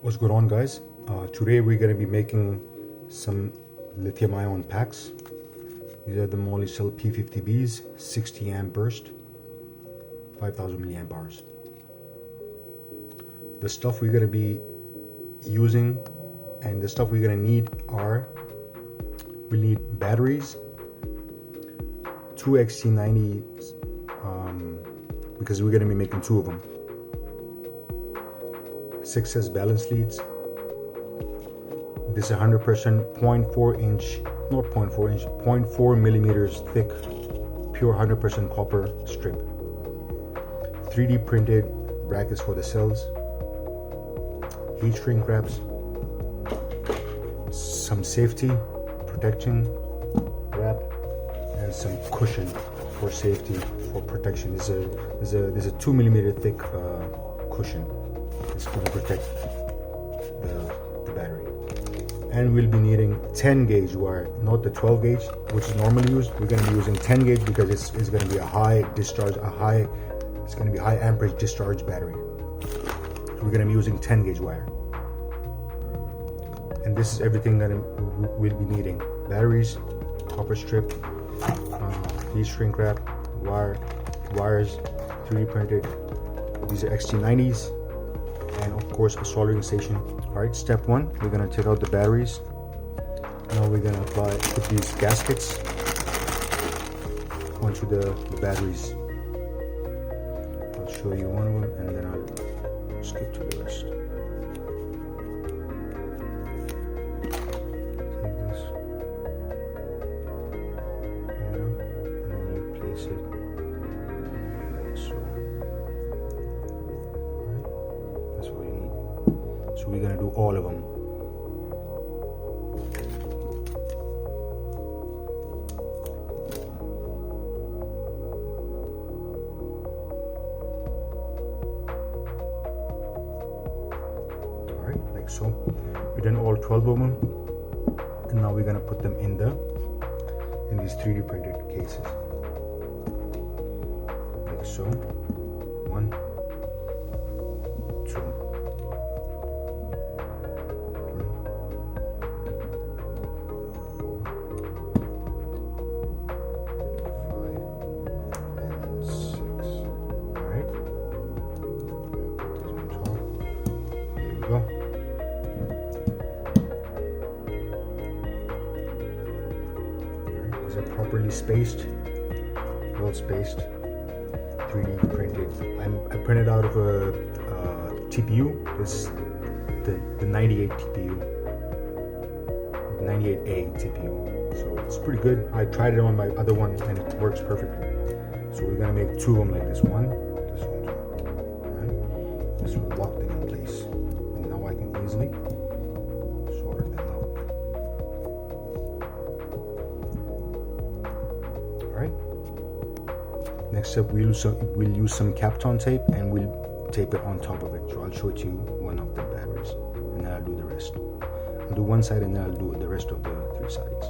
What's going on, guys? Today we're going to be making some lithium ion packs. These are the Molicel P50Bs, 60 amp burst, 5000 milliamp hours. The stuff we're going to be using and the stuff we're going to need are, we need batteries, 2 XT90s, because we're going to be making 2 of them, 6S balance leads. This is 100% 0.4 inch, not 0.4 inch, 0.4 millimeters thick, pure 100% copper strip. 3D printed brackets for the cells, heat shrink wraps, some safety protection wrap, and some cushion for safety, for protection. There's a 2 millimeter thick cushion. It's going to protect the battery. And we'll be needing 10 gauge wire, not the 12 gauge which is normally used. We're going to be using 10 gauge because it's going to be a high discharge, it's going to be high amperage discharge battery. So we're going to be using 10 gauge wire. And this is everything that we'll be needing: batteries, copper strip, heat shrink wrap, wires, 3D printed. These are XT90s, and of course a soldering station. Alright, step 1, we're going to take out the batteries. Now we're going to put these gaskets onto the batteries. I'll show you one of them and then I'll skip to the rest. Take this, and then you place it like so. Alright, that's what you need. So we're going to do all of them. Alright, like so. We've done all 12 of them. And now we're going to put them in these 3D printed cases. Like so. 1, 2. These are properly spaced, well spaced, 3D printed. I printed out of a TPU. This is the 98 TPU, 98A TPU. So it's pretty good. I tried it on my other one and it works perfectly. So we're gonna make 2 of them like this one, this one. Alright, this will lock them in place. And now I can easily solder them out. Alright. Next up, we'll use some Kapton tape and we'll tape it on top of it. So I'll show it to you one of the batteries and then I'll do the rest. I'll do one side and then I'll do the rest of the 3 sides.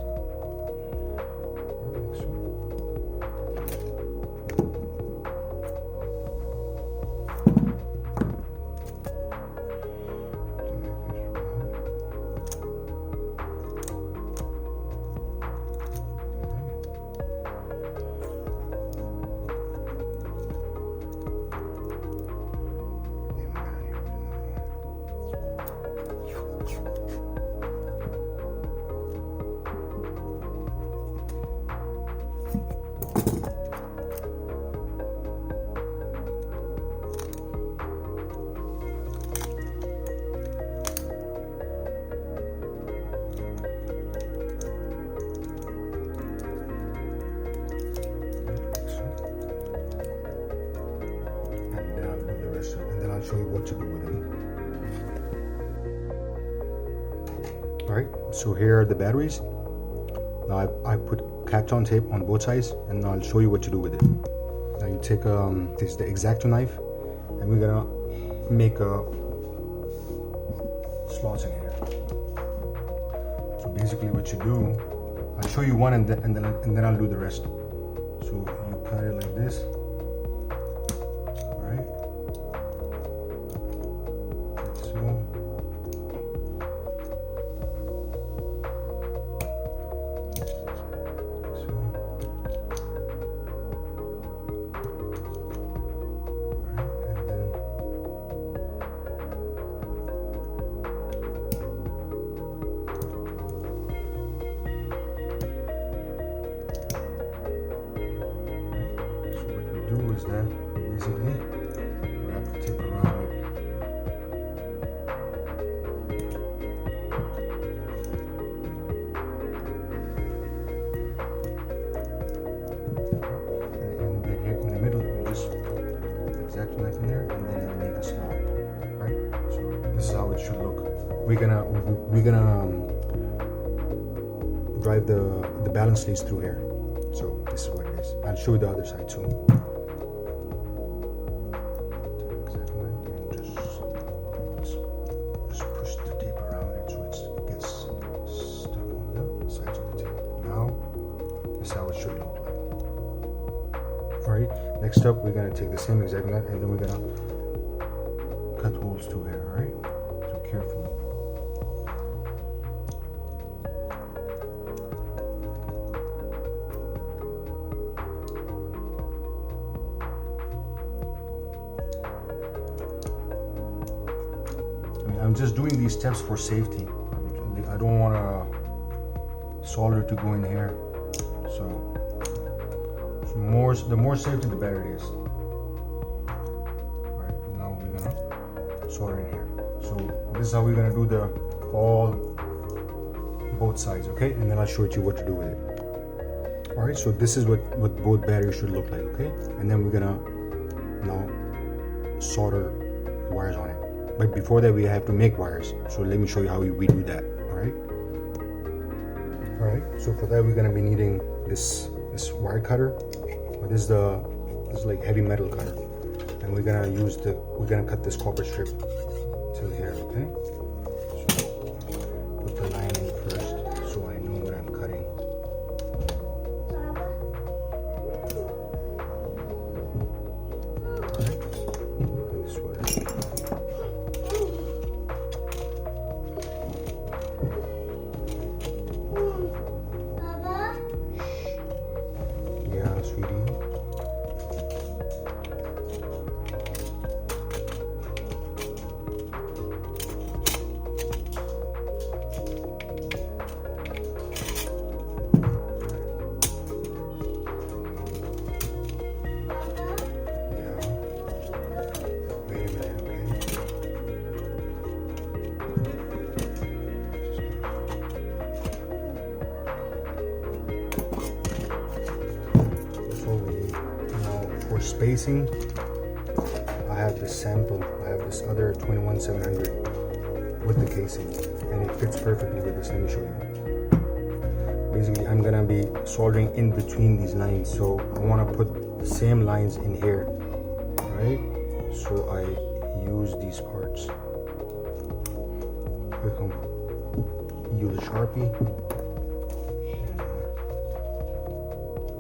Show you what to do with them. Alright, so here are the batteries. Now I put Kapton tape on both sides and now I'll show you what to do with it. Now you take this is the X-Acto knife and we're gonna make slots in here. So basically what you do, I'll show you one and then I'll do the rest. So you cut it like this. Alright. So it should look. We're gonna drive the balance leads through here. So this is what it is. I'll show you the other side too. Just push the tape around it so it gets stuck on the sides of the tape. Now this is how it should look like. Alright, next up we're gonna take the same exact nut and then we're gonna cut holes through here, alright? So careful. I'm just doing these steps for safety. I don't want solder to go in here. So the more safety, the better it is. All right, now we're gonna solder in here. So this is how we're gonna do both sides, okay? And then I'll show you what to do with it. All right, so this is what both batteries should look like, okay? And then we're gonna now solder wires on it. But before that, we have to make wires. So let me show you how we do that. All right. All right. So for that, we're gonna be needing this wire cutter. This is like heavy metal cutter, and we're gonna cut this copper strip till here. Okay. So put the line in first, so I know what I'm cutting. Spacing, I have this sample. I have this other 21700 with the casing, and it fits perfectly with this. Let me show you. Basically, I'm gonna be soldering in between these lines, so I want to put the same lines in here. All right, so I use these parts. Use a Sharpie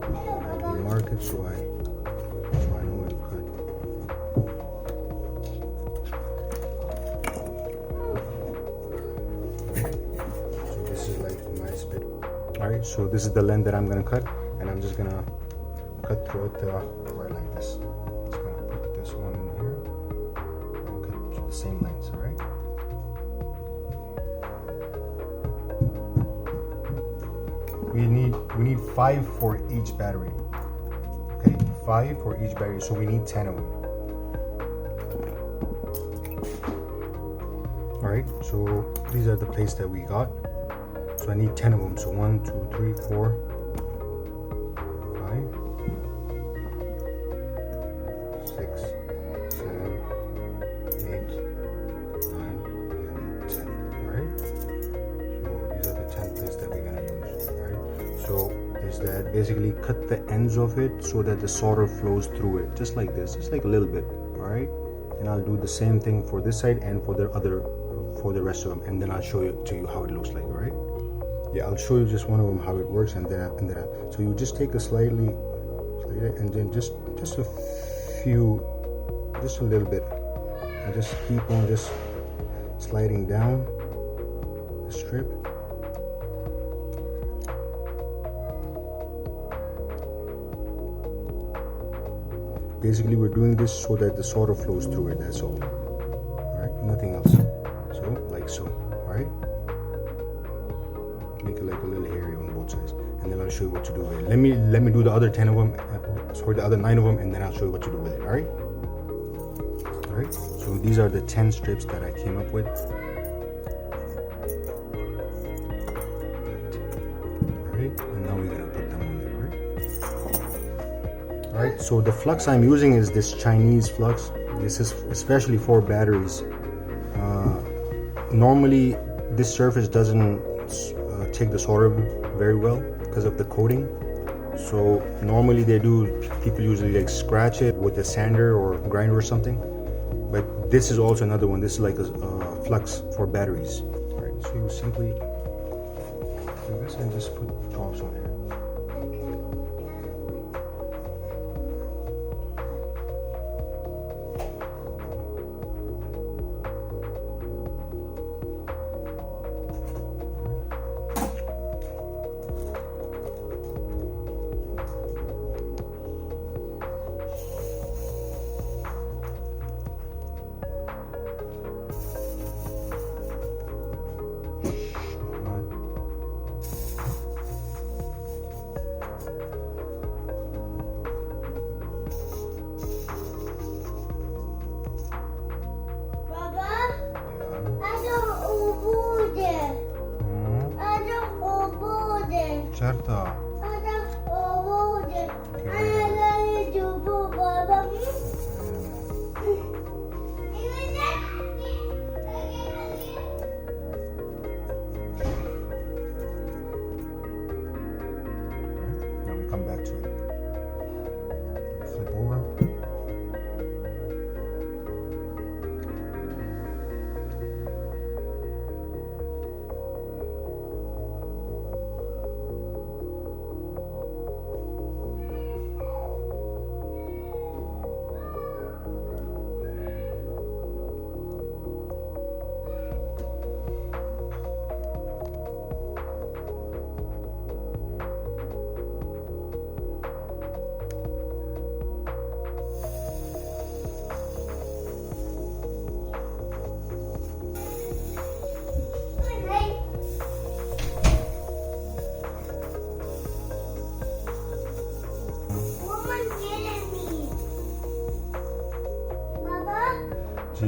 and I mark it so I know where to cut. So this is like my spit. Alright, so this is the length that I'm gonna cut, and I'm just gonna cut throughout the wire like this. Just gonna put this one in here and cut the same lengths, alright? We need 5 for each battery. Okay, 5 for each battery, so we need 10 of them. Alright, so these are the plates that we got. So I need 10 of them. So 1, 2, 3, 4, 5, 6, 7, 8, 9, and 10. Alright? So these are the 10 plates that we're gonna use. Alright? So is that basically cut the ends of it so that the solder flows through it, just like this, just like a little bit. Alright? And I'll do the same thing for this side and for the rest of them, and then I'll show you how it looks like. Alright? Yeah, I'll show you just one of them how it works, and then so you just take a slightly, and then just a little bit, and just keep on just sliding down the strip. Basically, we're doing this so that the solder flows through it. That's all. All right, nothing else. So like so. All right. Make it like a little hairy on both sides, and then I'll show you what to do with it. Let me do the other 10 of them, sorry, the other 9 of them, and then I'll show you what to do with it. All right. All right. So these are the 10 strips that I came up with. All right. And now we're gonna put them on there. All right. So the flux I'm using is this Chinese flux. This is especially for batteries. normally this surface doesn't take the solder very well because of the coating. So normally people usually like scratch it with a sander or grinder or something. But this is also another one. This is like a flux for batteries. All right, so you simply do this and just put drops on here. Certo. Now we come back to it. Flip over. Ji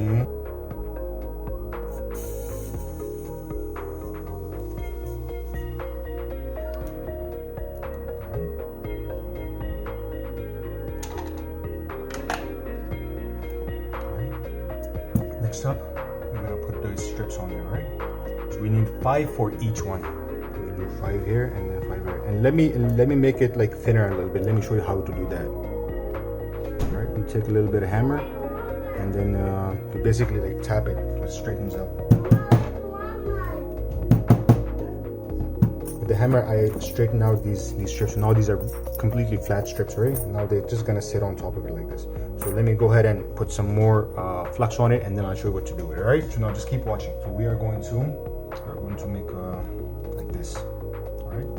Next up, we're gonna put those strips on there, right? So we need 5 for each one. We're gonna do 5 here and then 5 here. And let me make it like thinner a little bit. Let me show you how to do that. All right, we take a little bit of hammer, and then you basically like tap it so it straightens up. With the hammer, I straighten out these strips. Now these are completely flat strips, right? Now they're just gonna sit on top of it like this. So let me go ahead and put some more flux on it, and then I'll show you what to do. All right? So now just keep watching. So we are going to make like this. All right?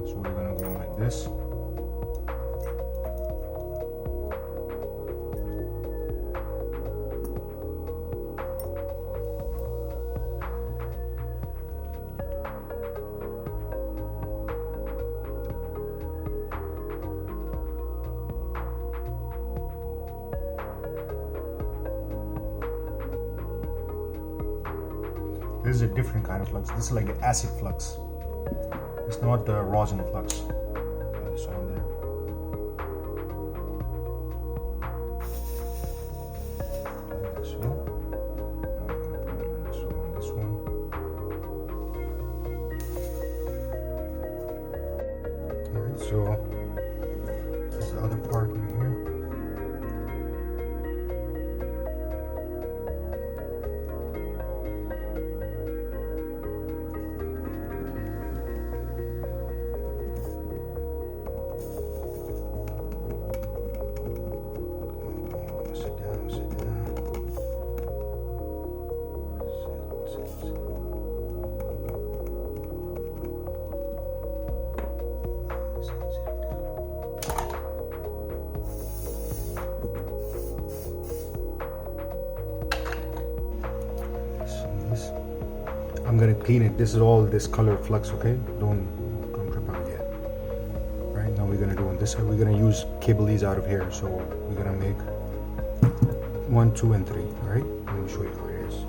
So we're gonna go like this. This is a different kind of flux. This is like an acid flux. It's not the rosin flux. Put this on there. Like this one. I'm gonna put it like so on this one. Alright, so this is the other part right here. I'm gonna clean it. This is all this color flux, okay? Don't trip out yet. Right now we're gonna do on this side. We're gonna use cable these out of here. So we're gonna make 1, 2, and 3. All right? Let me show you how it is.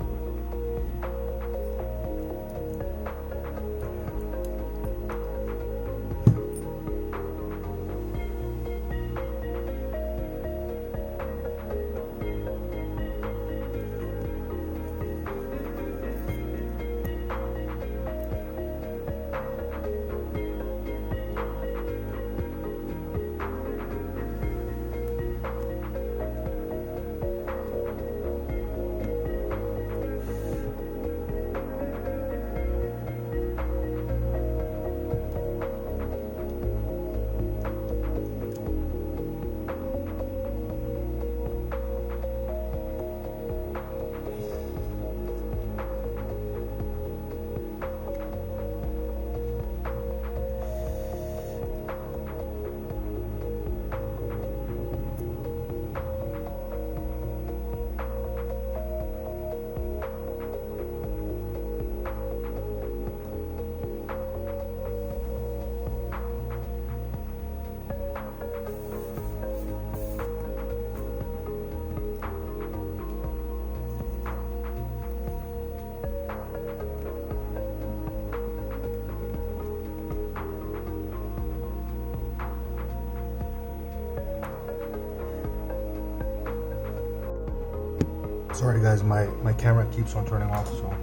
Sorry guys, my camera keeps on turning off, so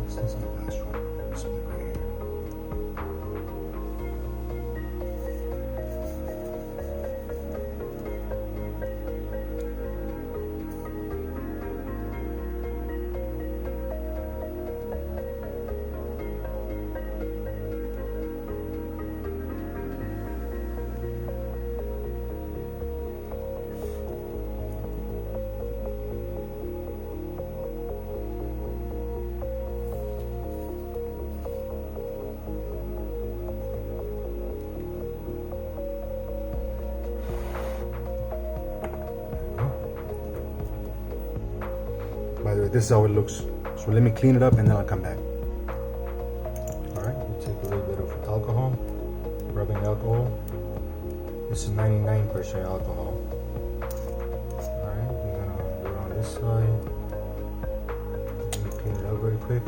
this is the last one. This one right here. By the way, this is how it looks. So let me clean it up and then I'll come back. Alright, we'll take a little bit of alcohol, rubbing alcohol. This is 99% alcohol. Alright, we're gonna do it on this side. Let me clean it up very quick.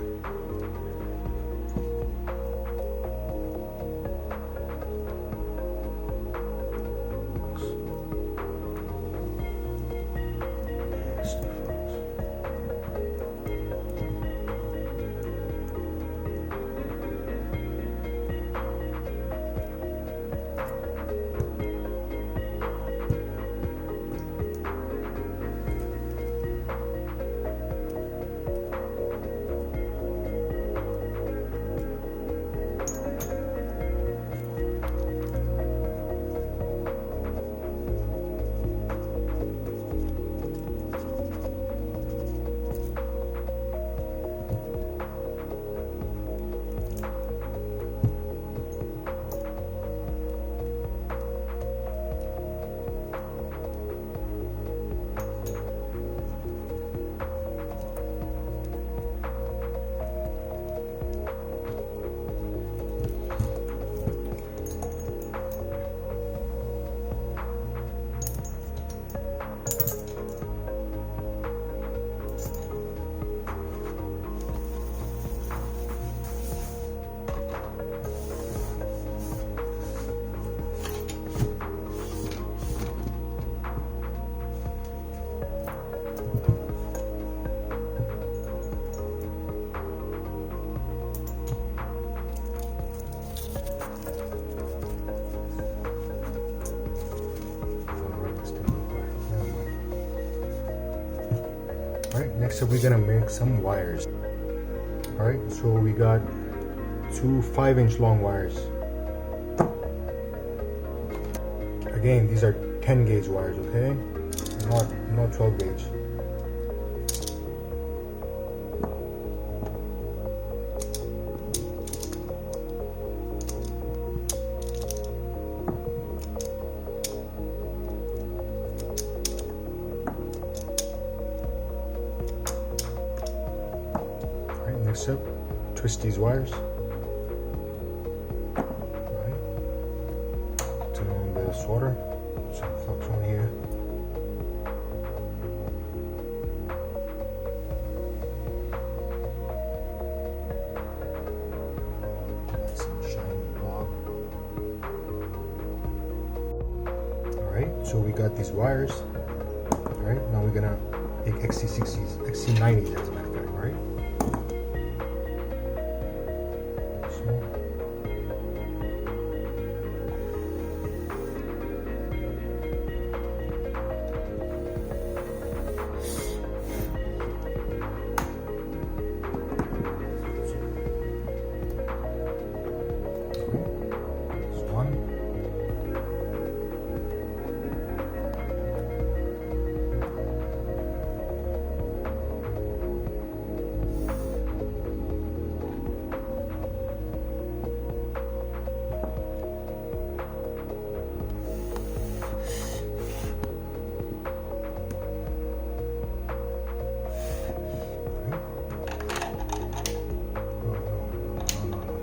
Alright, next up we're gonna make some wires. Alright, so we got two 5-inch long wires. Again, these are 10 gauge wires, okay? Not 12 gauge. Next up, twist these wires. Alright. Turn the solder. Some flux on here. Some shiny block. Alright, so we got these wires. Alright, now we're gonna take XC60s, XC90s as a matter of fact, right?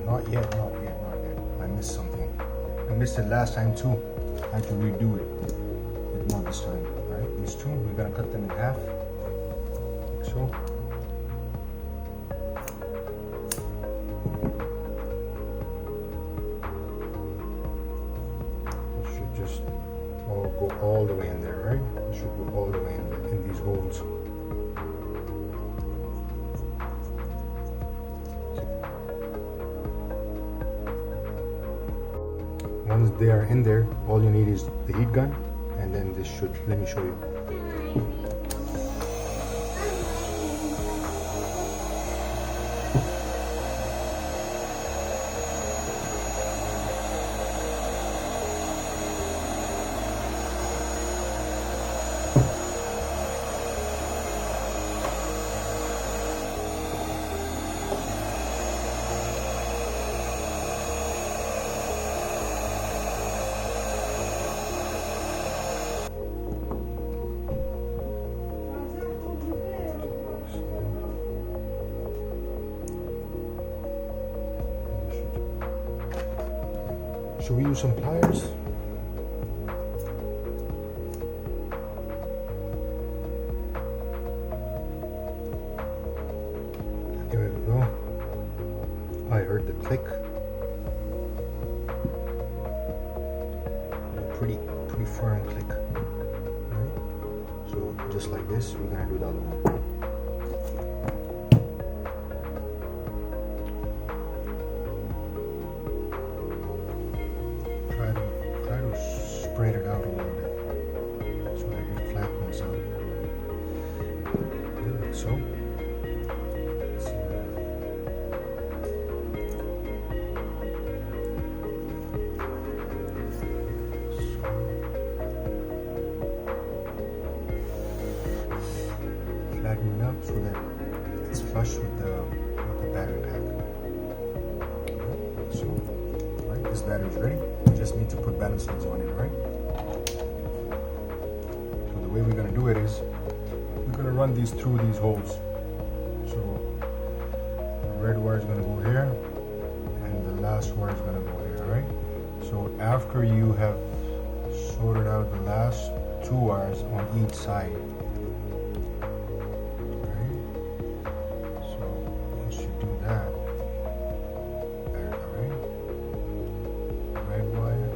Not yet. I missed something. I missed it last time too. I had to redo it. But not this time. Alright, these two, we're gonna cut them in half. Like so. It should just all go all the way in there, right? It should go all the way in there. once they are in there, all you need is the heat gun, and then this should, let me show you. Should we use some pliers? Give it a go. I heard the click. Pretty firm click. Right? So just like this, we're gonna do the other one. Try to spread it out a little bit so that it flattens out. Like so. Flatten it up so that it's flush with the battery pack. So, right, this battery is ready. We just need to put balance leads on it, right? So the way we're gonna do it is we're gonna run these through these holes. So the red wire is gonna go here, and the last wire is gonna go here, right? So after you have sorted out the last two wires on each side, right? So once you do that, right? Red wire,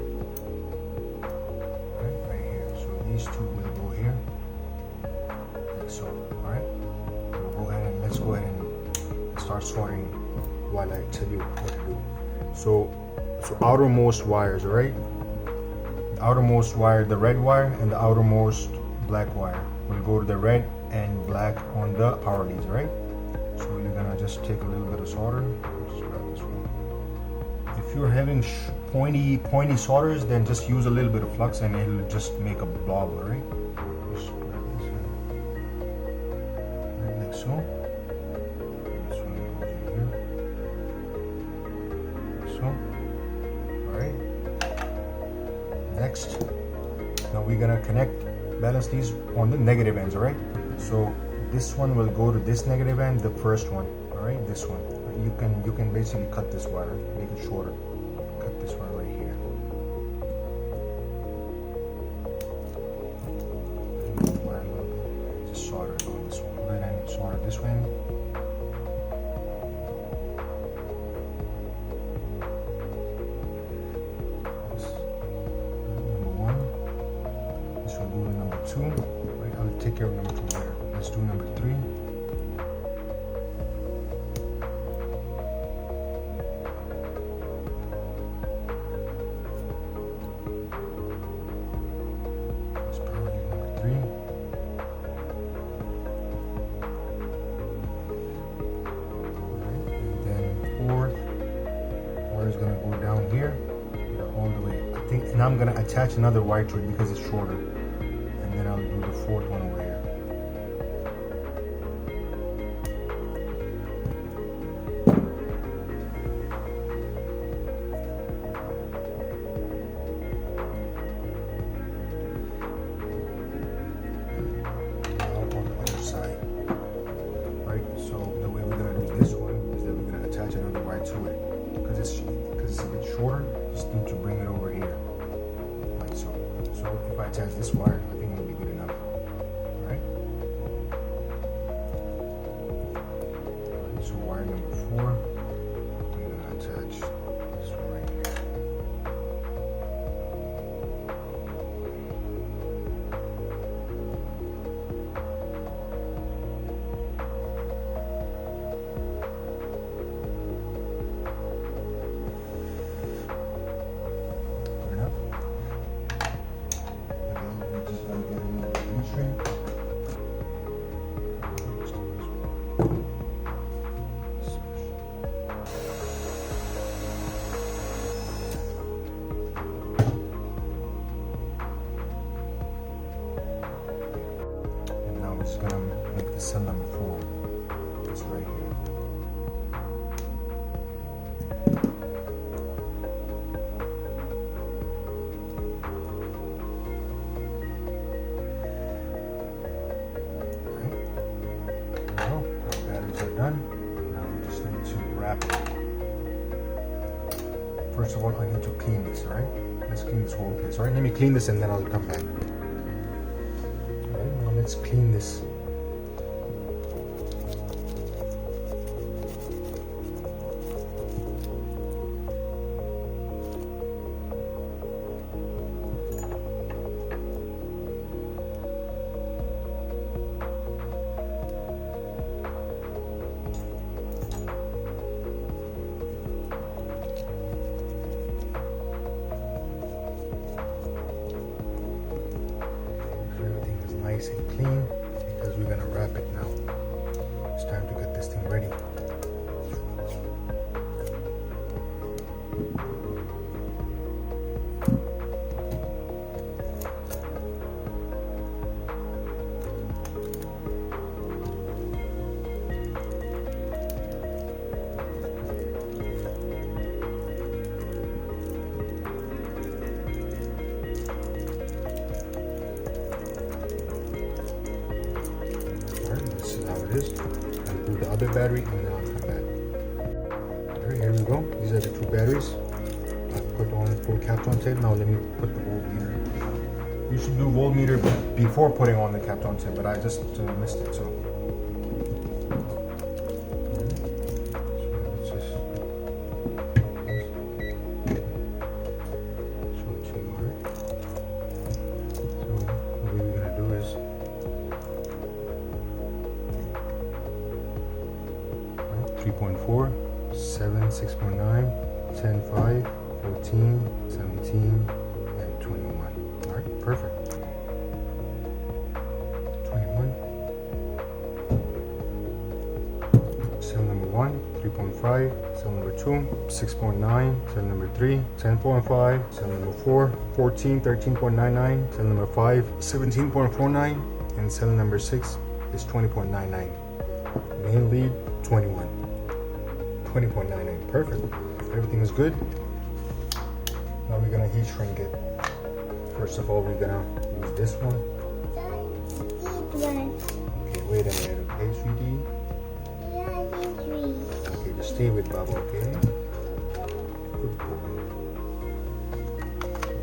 right here. So these two will go here, like so. All right. We'll go ahead and let's go ahead and start sorting while I tell you what to do. So outermost wires, right? Outermost wire, the red wire, and the outermost black wire will go to the red and black on the power leads, right? So you're gonna just take a little bit of solder. Just grab this one. If you're having pointy solders, then just use a little bit of flux and it'll just make a blob, right? Just grab this one. Right, like so. This one goes in here. Like so. Alright. Next, now we're gonna connect balance leads on the negative ends, alright? So this one will go to this negative end, the first one, alright? This one. You can basically cut this wire, make it shorter. Cut this wire right here. Move the wire a little bit. Just solder it on this one. Go ahead and solder this one. Two, right? I'll take care of number 2 later. Let's do number 3. Let's power lead number 3. Right. And then 4th wire is gonna go down here, all the way. I think, and I'm gonna attach another wire to it because it's shorter. And then I'll do the 4th one over here. Now on the other side. Right? So the way we're gonna do this one is that we're gonna attach another wire to it. Because it's a bit shorter, just need to bring it over here. Like so. So if I attach this wire, I think it'll be good enough. Alright? Alright, so wire number 4, I'm gonna attach this one right here. Good enough? cell number 4. It's right here. Well, our batteries are done. Now we just need to wrap it. First of all, I need to clean this, right? Let's clean this whole place, right? Let me clean this and then I'll come back. Alright, now let's clean this. Nice and clean because we're gonna wrap it now. It's time to get this thing ready. I'll do the other battery and then I'll come back. Alright, here we go. These are the 2 batteries. I'll put on full Kapton tape. Now let me put the voltmeter. You should do voltmeter before putting on the Kapton tape, but I just missed it. So what we're gonna do is 3.4, 7, 6.9, 10, 5, 14, 17, and 21. Alright, perfect. 21. Cell number 1, 3.5, cell number 2, 6.9, cell number 3, 10.5, cell number 4, 14, 13.99, cell number 5, 17.49, and cell number 6 is 20.99. Main lead, 21. 20.99. Perfect. Everything is good. Now we're gonna heat shrink it. First of all, we're gonna use this one. Okay, wait a minute, okay, sweetie? Okay, just stay with Baba, okay? Good boy.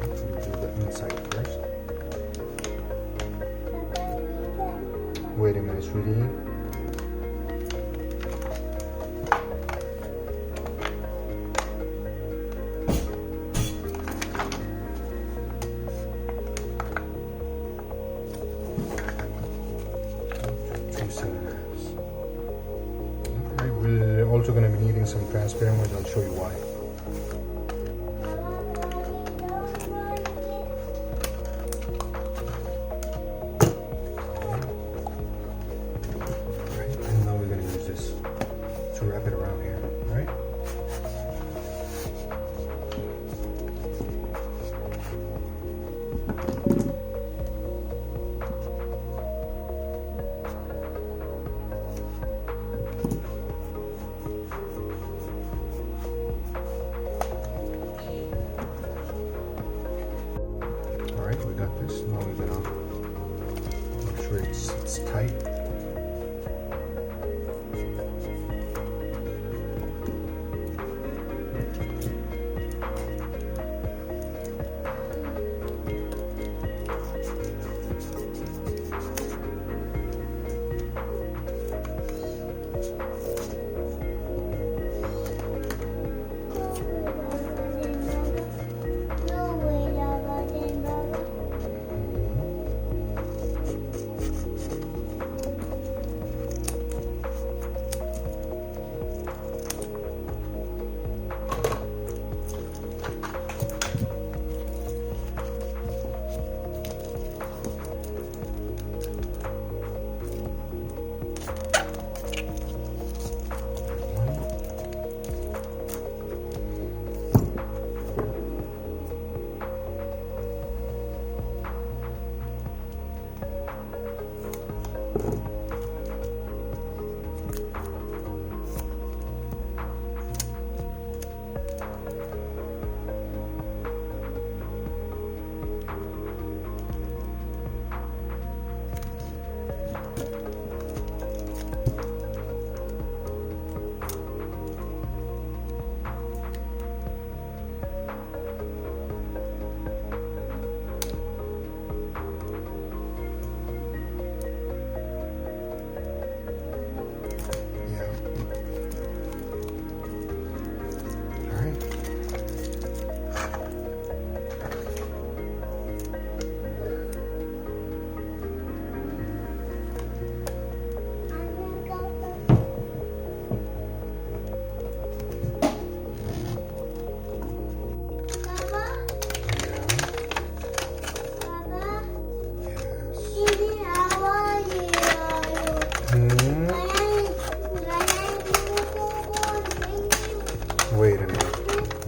Let's do the inside first. Wait a minute, sweetie. We're also going to be needing some transparent ones. I'll show you why. Right, and now we're going to use this to wrap it around here. Right? Alright, we got this. Now we're gonna make sure it's tight.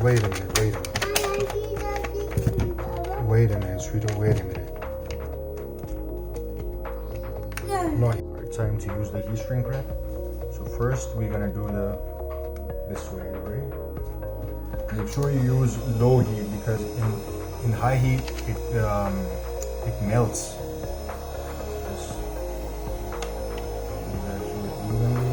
Wait a minute, wait a minute, sweetheart, wait a minute. No, time to use the heat shrink wrap. So first we're gonna do this way, right? Make sure you use low heat because in high heat it melts. Just do it evenly.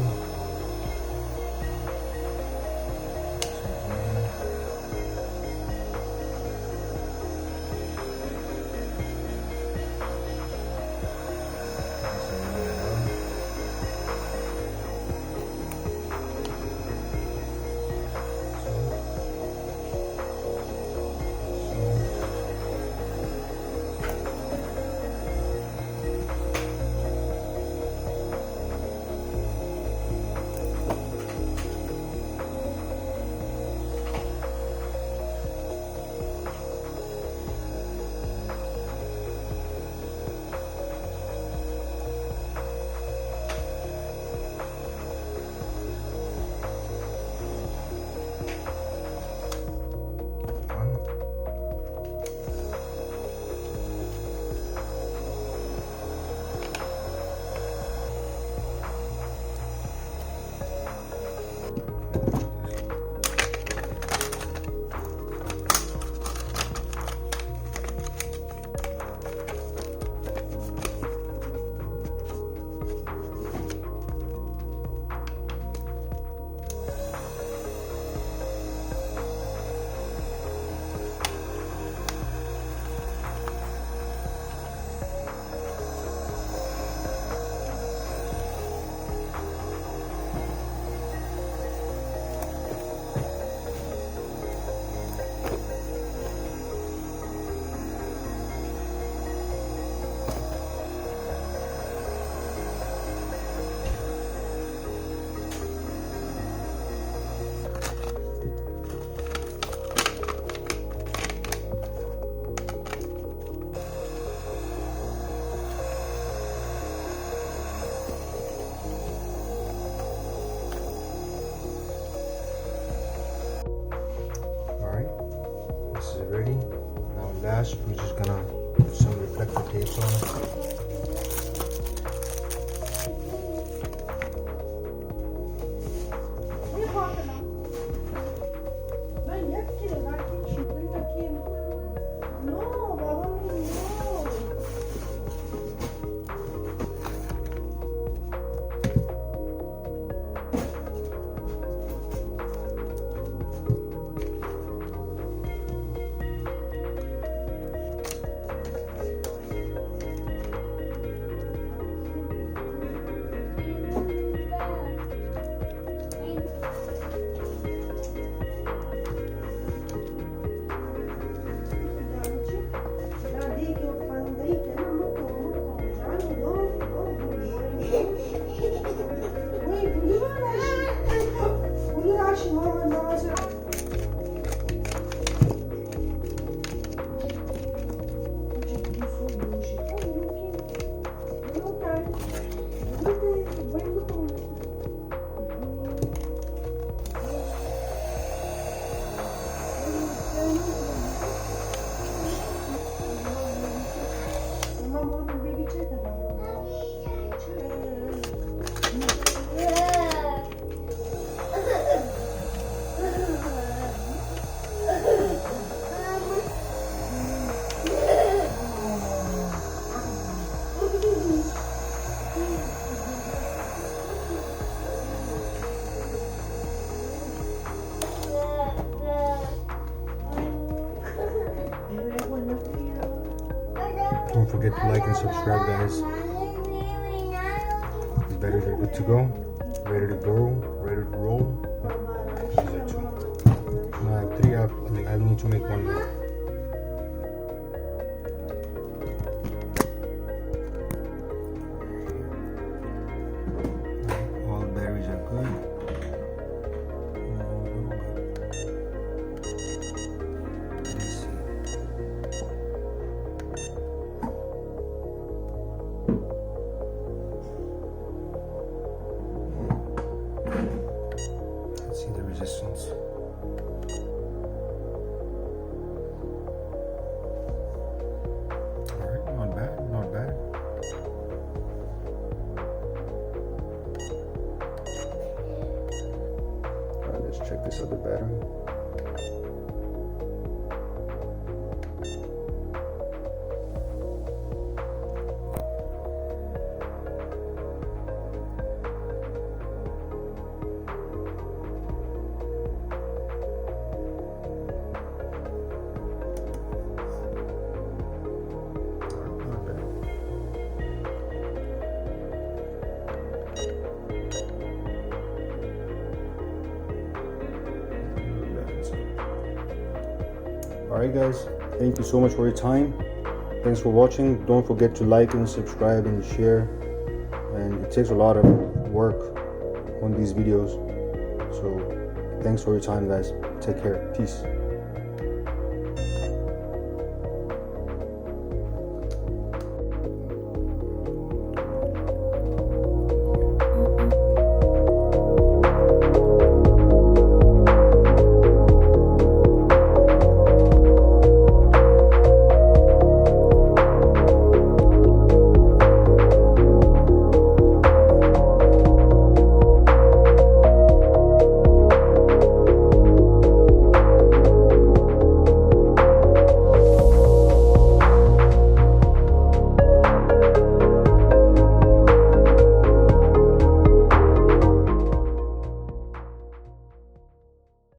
Ready? Now last we're just gonna put some reflector tapes on it. Don't forget to like and subscribe, guys. Better, they're good to go. Ready to go. Ready to roll. These are two. No, I have three. I need to make one more. All the batteries are good. Let's see the resistance. check this other battery. Alright guys, thank you so much for your time. Thanks for watching. Don't forget to like and subscribe and share. And it takes a lot of work on these videos. So thanks for your time guys. Take care. Peace.